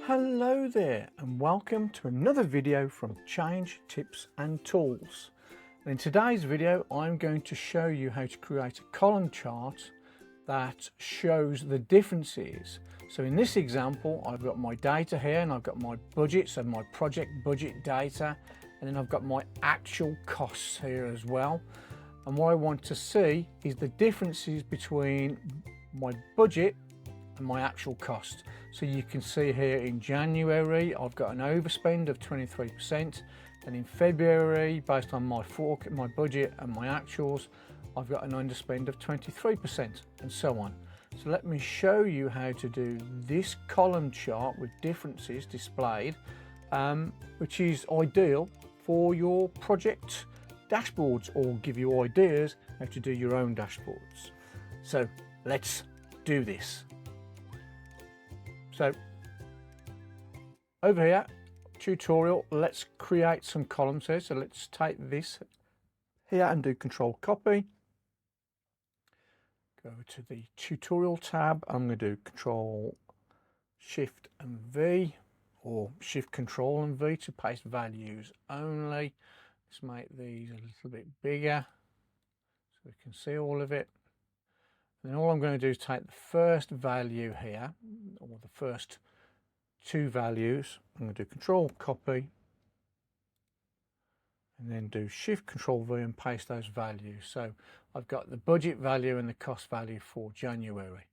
Hello there and welcome to another video from Change Tips and Tools. In today's video I'm going to show you how to create a column chart that shows the differences. So in this example I've got my data here and I've got my budget, so my project budget data, and then I've got my actual costs here as well. And what I want to see is the differences between my budget and my actual cost. So you can see here in January I've got an overspend of 23%, and in February, based on my budget and my actuals, I've got an underspend of 23%, and so on. So let me show you how to do this column chart with differences displayed, which is ideal for your project dashboards, or give you ideas how to do your own dashboards. So let's do this. So over here, tutorial, let's create some columns here. So let's take this here and do Control Copy. Go to the tutorial tab. I'm going to do Control Shift and V, or Shift Control and V to paste values only. Let's make these a little bit bigger so we can see all of it. And then all I'm going to do is take the first value here, or the first two values. I'm going to do Control Copy and then do Shift Control V and paste those values. So I've got the budget value and the cost value for January.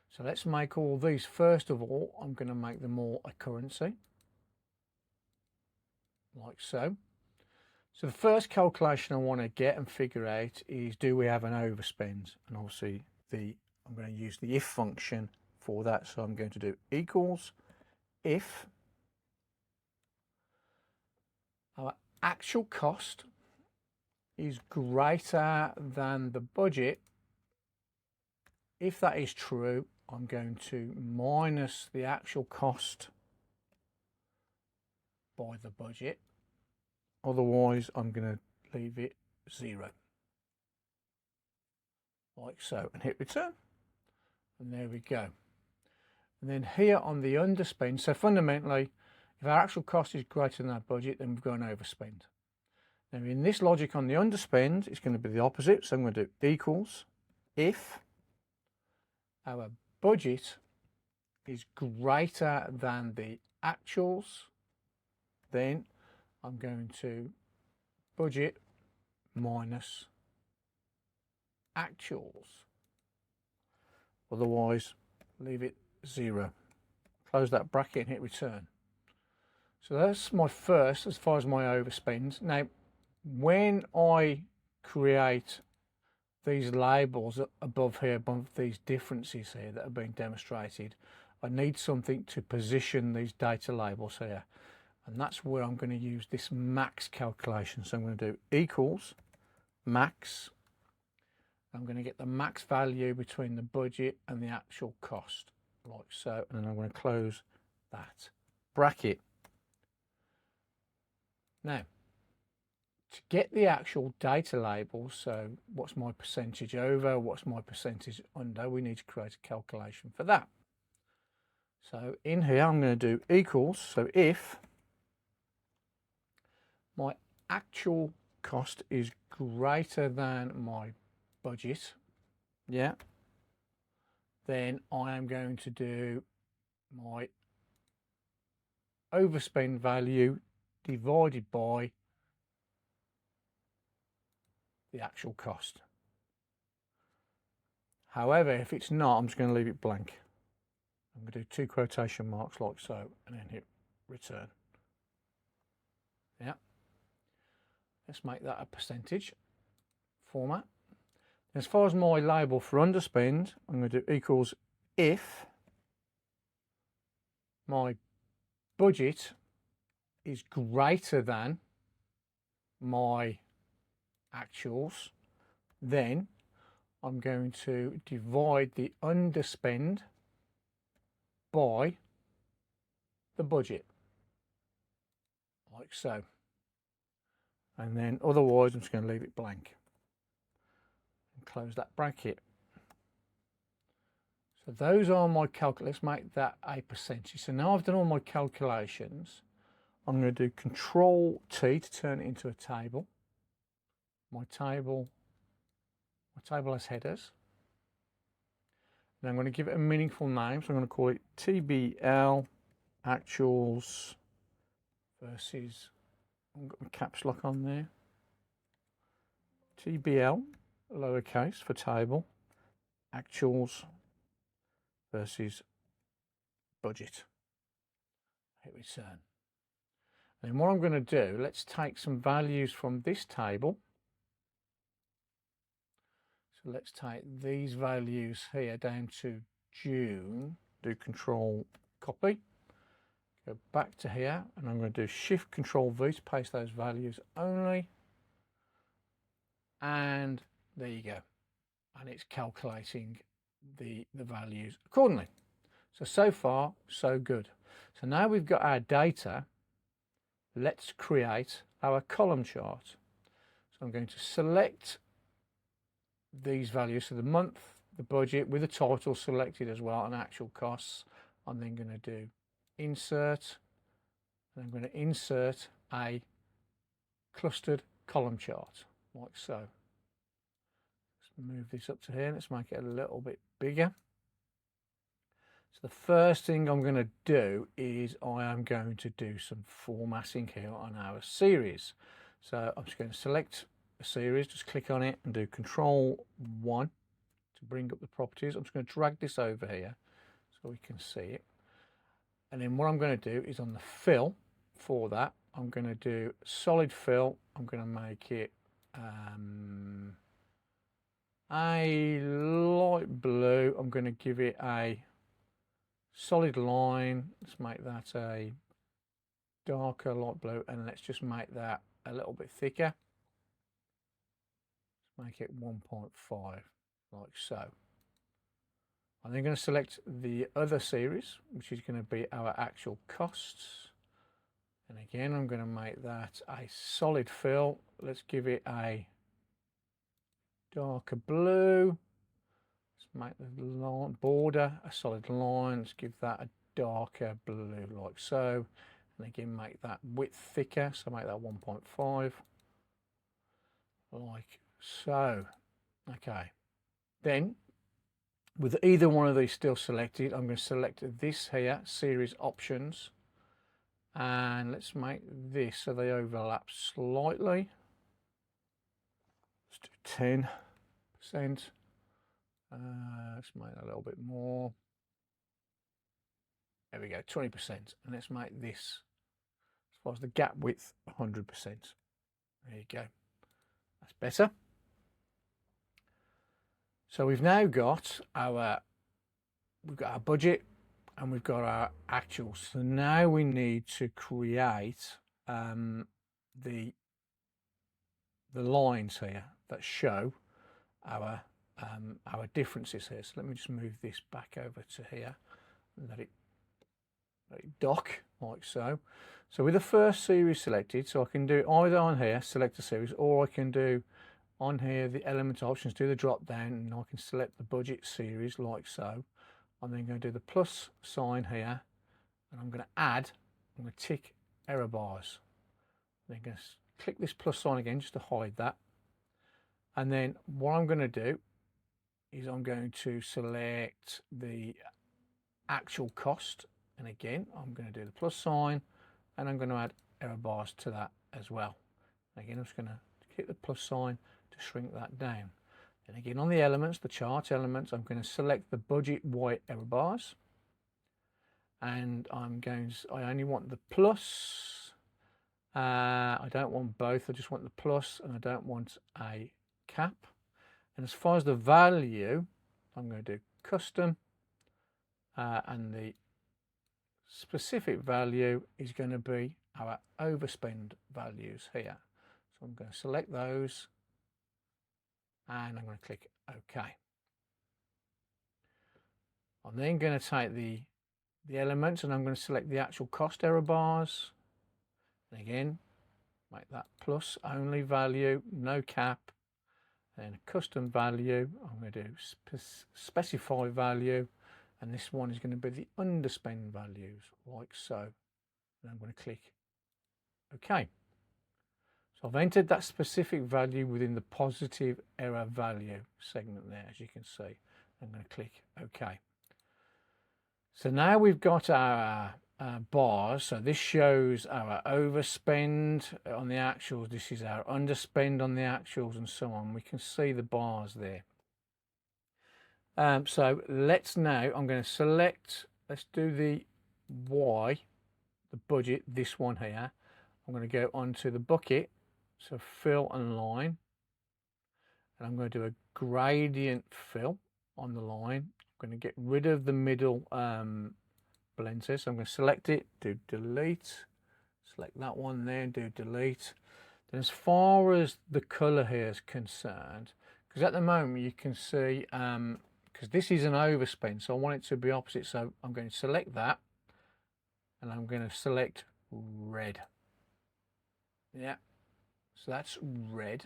So let's make all these. First of all, I'm going to make them all a currency, like so. So the first calculation I want to get and figure out is, do we have an overspend? And obviously I'm going to use the if function for that. So I'm going to do equals if our actual cost is greater than the budget. If that is true, I'm going to minus the actual cost by the budget. Otherwise, I'm going to leave it 0. Like so, and hit return. And there we go. And then here on the underspend, so fundamentally, if our actual cost is greater than our budget, then we've got an overspend. Now in this logic on the underspend, it's going to be the opposite. So I'm going to do equals if our budget is greater than the actuals, then I'm going to budget minus actuals. Otherwise, leave it 0. Close that bracket and hit return. So that's my first, as far as my overspend. Now, when I create these labels above here, above these differences here that are being demonstrated, I need something to position these data labels here. And that's where I'm going to use this max calculation. So I'm going to do equals max. I'm going to get the max value between the budget and the actual cost, like so. And then I'm going to close that bracket. Now, to get the actual data labels, so what's my percentage over, what's my percentage under, we need to create a calculation for that. So in here, I'm going to do equals. So if my actual cost is greater than my budget, yeah, then I am going to do my overspend value divided by the actual cost. However, if it's not, I'm just going to leave it blank. I'm going to do 2 quotation marks like so, and then hit return. Yeah. Let's make that a percentage format. As far as my label for underspend, I'm going to do equals if my budget is greater than my actuals, then I'm going to divide the underspend by the budget, like so. And then otherwise I'm just going to leave it blank and close that bracket. So So those are my let's make that a percentage. So now I've done all my calculations, I'm going to do Control T to turn it into a table. My table has headers. Now I'm going to give it a meaningful name, so I'm going to call it TBL actuals versus, I've got my caps lock on there, TBL, lowercase for table, actuals versus budget. Hit return. And what I'm going to do, let's take some values from this table. So let's take these values here down to June, do Control Copy, go back to here, and I'm going to do Shift Control V to paste those values only. And there you go. And it's calculating the values accordingly. So far, so good. So now we've got our data, let's create our column chart. So I'm going to select these values, so the month, the budget with the title selected as well, and actual costs. I'm then going to do insert, and I'm going to insert a clustered column chart like so. Let's move this up to here. Let's make it a little bit bigger. So the first thing I'm going to do is I am going to do some formatting here on our series. So I'm just going to select a series, just click on it and do Control 1 to bring up the properties. I'm just going to drag this over here so we can see it. And then what I'm going to do is on the fill for that, I'm going to do solid fill. I'm going to make it a light blue. I'm going to give it a solid line. Let's make that a darker light blue, and let's just make that a little bit thicker. Let's make it 1.5 like so. I'm then going to select the other series, which is going to be our actual costs. And again, I'm going to make that a solid fill. Let's give it a darker blue. Let's make the line border a solid line. Let's give that a darker blue like so. And again, make that width thicker. So make that 1.5 like so. Okay. Then with either one of these still selected, I'm going to select this here, series options. And let's make this so they overlap slightly. Let's do 10%. Let's make that a little bit more. There we go, 20%. And let's make this, as far as the gap width, 100%. There you go. That's better. So we've now got our budget and we've got our actuals. So now we need to create the lines here that show our differences here. So let me just move this back over to here and let it dock like so. So with the first series selected, so I can do either on here, select a series, or I can do on here the element options, do the drop down, and I can select the budget series like so. I'm then going to do the plus sign here, and I'm going to tick error bars. I'm going to click this plus sign again just to hide that. And then what I'm going to do is I'm going to select the actual cost, and again I'm going to do the plus sign, and I'm going to add error bars to that as well. And again, I'm just going to hit the plus sign to shrink that down. And again, on the elements, the chart elements, I'm going to select the budget white error bars, and I only want the plus. I don't want both, I just want the plus, and I don't want a cap. And as far as the value, I'm going to do custom, and the specific value is going to be our overspend values here. So I'm going to select those, and I'm going to click OK. I'm then going to take the elements, and I'm going to select the actual cost error bars, and again make that plus only value, no cap, and a custom value. I'm going to do specify value, and this one is going to be the underspend values, like so. And I'm going to click OK. So I've entered that specific value within the positive error value segment there, as you can see. I'm going to click OK. So now we've got our bars. So this shows our overspend on the actuals. This is our underspend on the actuals, and so on. We can see the bars there. So let's now, I'm going to select, let's do the Y, the budget, this one here. I'm going to go onto the bucket, so fill and line, and I'm going to do a gradient fill on the line. I'm going to get rid of the middle blend here, so I'm going to select it, do delete, select that one there and do delete. Then as far as the color here is concerned, because at the moment you can see, because this is an overspend, so I want it to be opposite, so I'm going to select that and I'm going to select red. Yeah, so that's red.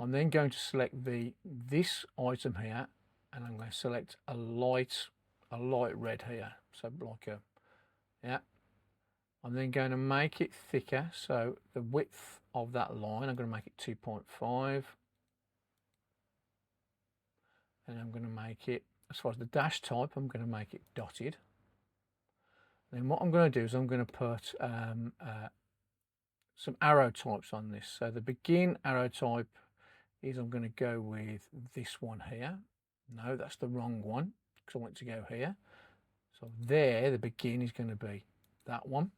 I'm then going to select this item here, and I'm going to select a light red here, so like a, yeah. I'm then going to make it thicker, so the width of that line, I'm going to make it 2.5, and I'm going to make it, as far as the dash type, I'm going to make it dotted. Then what I'm going to do is I'm going to put some arrow types on this. So the begin arrow type is, I'm going to go with this one here. No, that's the wrong one, because I want it to go here. So there, the begin is going to be that one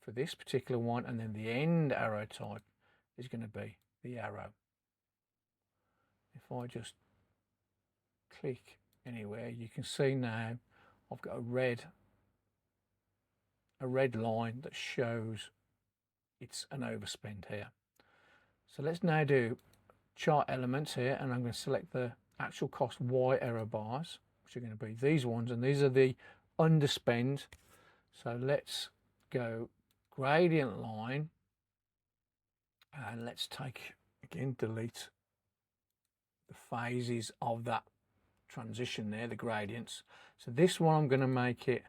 for this particular one, and then the end arrow type is going to be the arrow. If I just click anywhere, you can see now I've got a red line that shows it's an overspend here. So let's now do chart elements here, and I'm going to select the actual cost Y error bars, which are going to be these ones, and these are the underspend. So let's go gradient line, and let's take, again, delete the phases of that transition there, the gradients. So this one I'm going to make it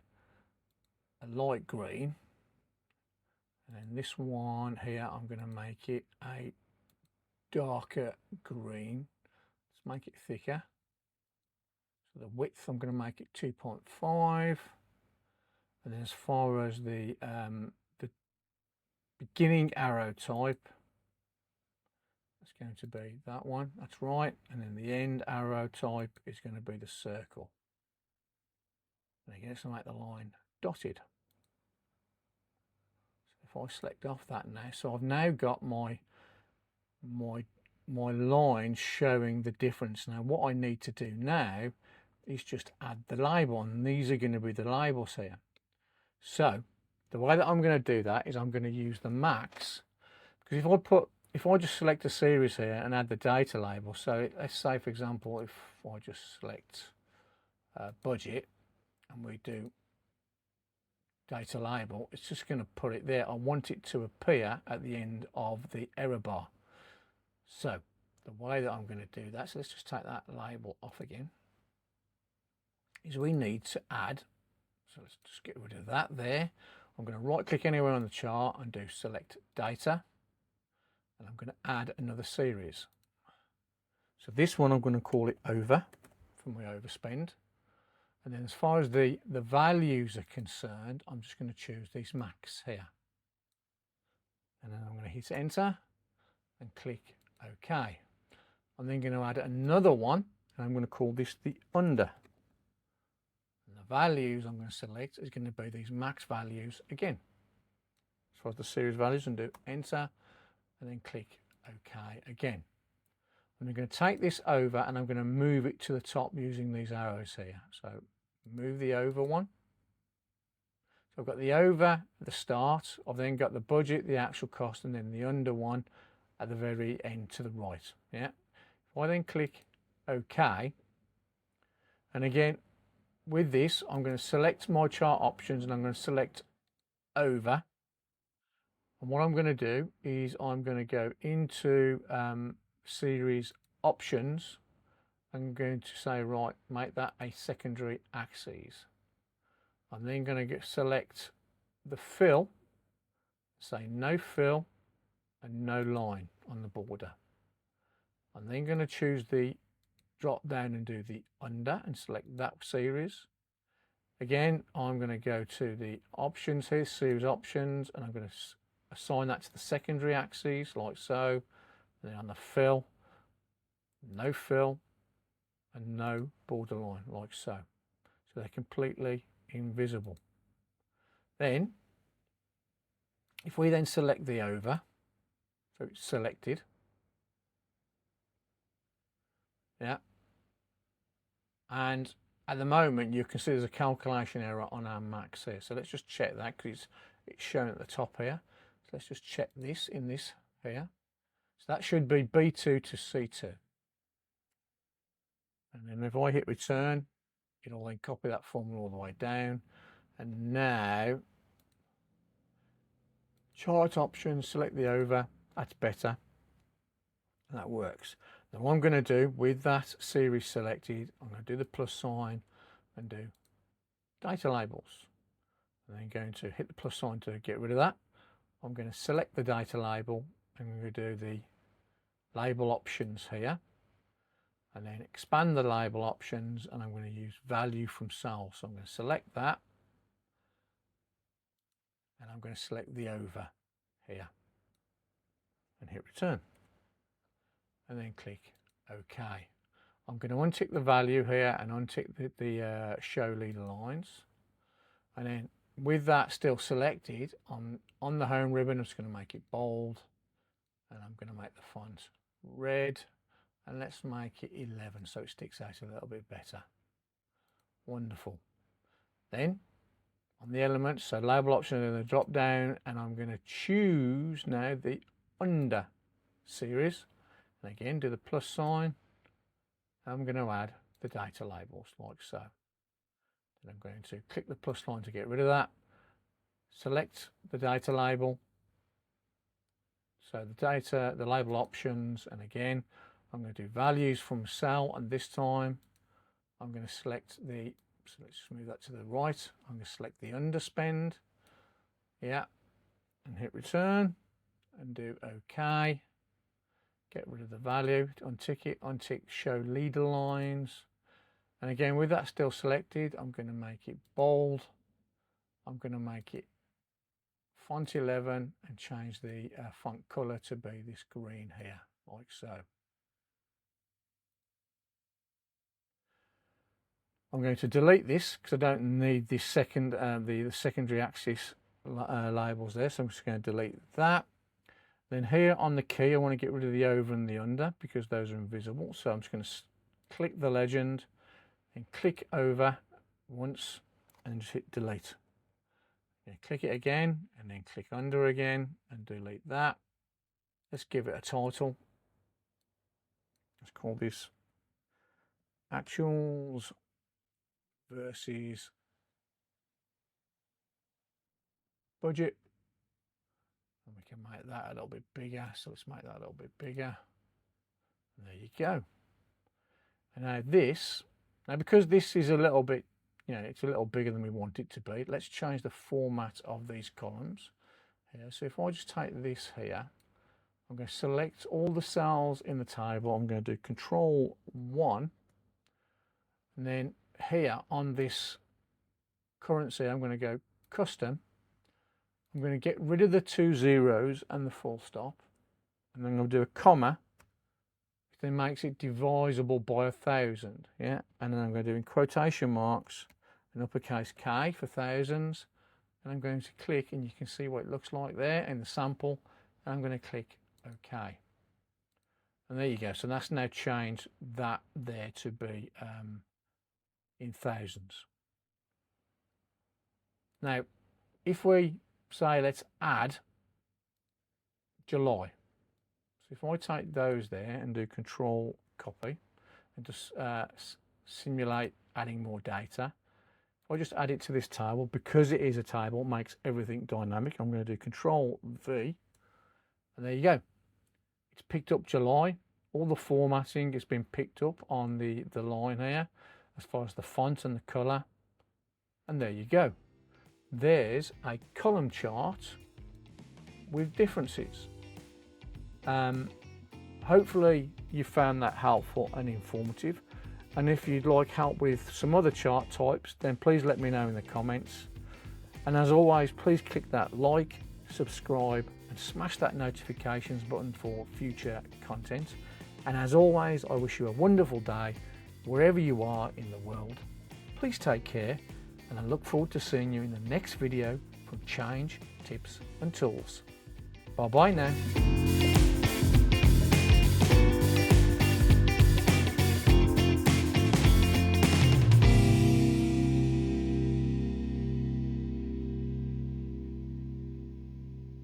a light green, and then this one here I'm going to make it a darker green. Let's make it thicker. So the width, I'm going to make it 2.5, and then as far as the beginning arrow type, it's going to be that one, that's right, and then the end arrow type is going to be the circle. And again, let's make the line dotted. So if I select off that now, so I've now got my line showing the difference. Now what I need to do now is just add the label, and these are going to be the labels here. So the way that I'm going to do that is I'm going to use the max, because if I just select a series here and add the data label, so let's say for example if I just select budget and we do data label, it's just going to put it there. I want it to appear at the end of the error bar. So the way that I'm going to do that, so let's just take that label off again, is we need to add, so let's just get rid of that there. I'm going to right click anywhere on the chart and do select data, and I'm going to add another series. So this one I'm going to call it over, from my overspend. And then as far as the values are concerned, I'm just going to choose these max here. And then I'm going to hit enter and click OK. I'm then going to add another one, and I'm going to call this the under. And the values I'm going to select is going to be these max values again. As far as the series values, and do enter and then click OK again. And I'm going to take this over and I'm going to move it to the top using these arrows here. So move the over one. So I've got the over at the start, I've then got the budget, the actual cost, and then the under one at the very end to the right. Yeah. If I then click OK, and again with this I'm going to select my chart options and I'm going to select over. And what I'm going to do is I'm going to go into series options, I'm going to say, right, make that a secondary axis. I'm then going to select the fill, say no fill and no line on the border. I'm then going to choose the drop down and do the under and select that series. Again, I'm going to go to the options here, series options, and I'm going to assign that to the secondary axis like so. And then on the fill, no fill and no borderline like so. So they're completely invisible. Then, if we then select the over, so it's selected, yeah, and at the moment you can see there's a calculation error on our max here. So let's just check that because it's shown at the top here. So let's just check this in this here. So that should be B2 to C2. And then if I hit return, it'll then copy that formula all the way down. And now, chart options, select the over, that's better. And that works. Now what I'm going to do with that series selected, I'm going to do the plus sign and do data labels. And then going to hit the plus sign to get rid of that. I'm going to select the data label and I'm going to do the label options here. And then expand the label options and I'm going to use value from cell. So I'm going to select that and I'm going to select the over here and hit return and then click OK. I'm going to untick the value here and untick the show leader lines, and then with that still selected on the home ribbon, I'm just going to make it bold and I'm going to make the font red. And let's make it 11 so it sticks out a little bit better. Wonderful. Then on the elements, so label option in the drop down, and I'm going to choose now the under series. And again, do the plus sign. I'm going to add the data labels like so. Then I'm going to click the plus line to get rid of that. Select the data label. So the label options, and again, I'm going to do values from cell, and this time I'm going to select the, so let's just move that to the right. I'm going to select the underspend, yeah, and hit return and do OK. Get rid of the value, untick it, untick show leader lines. And again, with that still selected, I'm going to make it bold. I'm going to make it font 11 and change the font color to be this green here, like so. I'm going to delete this because I don't need this the secondary axis labels there, so I'm just going to delete that. Then here on the key, I want to get rid of the over and the under because those are invisible. So I'm just going to click the legend and click over once and just hit delete. Click it again and then click under again and delete that. Let's give it a title. Let's call this Actuals versus Budget. And we can make that a little bit bigger. So let's make that a little bit bigger. And there you go. And now this, because this is a little bit, it's a little bigger than we want it to be, let's change the format of these columns here. So if I just take this here, I'm going to select all the cells in the table. I'm going to do Control 1. And then here on this currency, I'm going to go Custom. I'm going to get rid of the 2 zeros and the full stop. And then I'm going to do a comma. Then makes it divisible by 1,000. Yeah. And then I'm going to do in quotation marks an uppercase K for thousands. And I'm going to click, and you can see what it looks like there in the sample. And I'm going to click OK. And there you go. So that's now changed that there to be in thousands. Now, if we say let's add July. So if I take those there and do Control Copy and just simulate adding more data, if I just add it to this table, because it is a table, it makes everything dynamic. I'm going to do Control V, and there you go. It's picked up July, All the formatting has been picked up on the line here as far as the font and the colour. And there you go. There's a column chart with differences. Hopefully you found that helpful and informative. And if you'd like help with some other chart types, then please let me know in the comments. And as always, please click that like, subscribe, and smash that notifications button for future content. And as always, I wish you a wonderful day wherever you are in the world. Please take care, and I look forward to seeing you in the next video from Change Tips and Tools. Bye bye now.